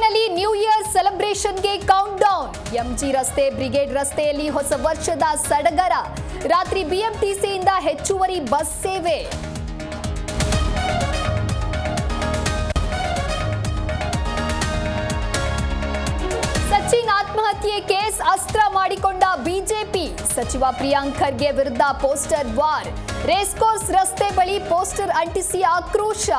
ಬೆಂಗಳೂರಿನಲ್ಲಿ new year ಸೆಲೆಬ್ರೇಷನ್ಗೆ countdown. MG ರಸ್ತೆ, ಬ್ರಿಗೇಡ್ ರಸ್ತೆಯಲ್ಲಿ ಹೊಸ ವರ್ಷದ ಸಡಗರ. ರಾತ್ರಿ ಬಿಎಂಟಿಸಿಯಿಂದ ಹೆಚ್ಚುವರಿ ಬಸ್ ಸೇವೆ. ಸಚಿನ್ ಆತ್ಮಹತ್ಯೆ ಕೇಸ್ ಅಸ್ತ್ರ ಮಾಡಿಕೊಂಡ ಬಿಜೆಪಿ. ಸಚಿವ ಪ್ರಿಯಾಂಕ್ ಖರ್ಗೆ ವಿರುದ್ಧ ಪೋಸ್ಟರ್ ವಾರ್. ರೇಸ್ ಕೋರ್ಸ್ ರಸ್ತೆ ಬಳಿ ಪೋಸ್ಟರ್ ಅಂಟಿಸಿ ಆಕ್ರೋಶ.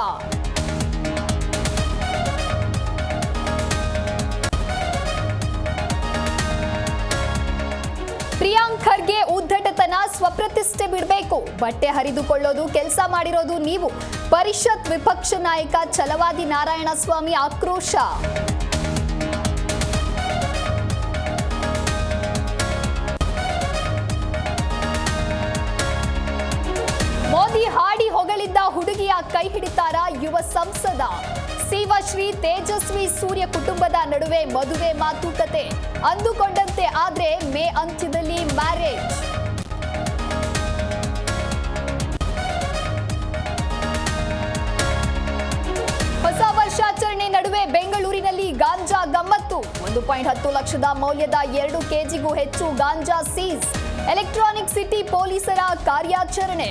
ಪ್ರಿಯಾಂಕ್ ಖರ್ಗೆ ಉದ್ದಟತನ, ಸ್ವಪ್ರತಿಷ್ಠೆ ಬಿಡಬೇಕು. ಬಟ್ಟೆ ಹರಿದುಕೊಳ್ಳೋದು ಕೆಲಸ ಮಾಡಿರೋದು ನೀವು. ಪರಿಷತ್ ವಿಪಕ್ಷ ನಾಯಕ ಛಲವಾದಿ ನಾರಾಯಣಸ್ವಾಮಿ ಆಕ್ರೋಶ. ಮೋದಿ ಹಾಡಿ ಹೊಗಳಿದ್ದ ಹುಡುಗಿಯ ಕೈ ಹಿಡಿತಾರ ಯುವ ಸಂಸದ. ಶಿವಶ್ರೀ ತೇಜಸ್ವಿ ಸೂರ್ಯ ಕುಟುಂಬದ ನಡುವೆ ಮದುವೆ ಮಾತುಕತೆ. ಅಂದುಕೊಂಡಂತೆ ಆದ್ರೆ ಮೇ ಅಂತ್ಯದಲ್ಲಿ ಮ್ಯಾರೇಜ್. ಹೊಸ ವರ್ಷಾಚರಣೆ ನಡುವೆ ಬೆಂಗಳೂರಿನಲ್ಲಿ ಗಾಂಜಾ ಗಮ್ಮತ್ತು. 1.10 ಲಕ್ಷದ ಮೌಲ್ಯದ 2 ಕೆಜಿಗೂ ಹೆಚ್ಚು ಗಾಂಜಾ ಸೀಸ್. ಎಲೆಕ್ಟ್ರಾನಿಕ್ ಸಿಟಿ ಪೊಲೀಸರ ಕಾರ್ಯಾಚರಣೆ.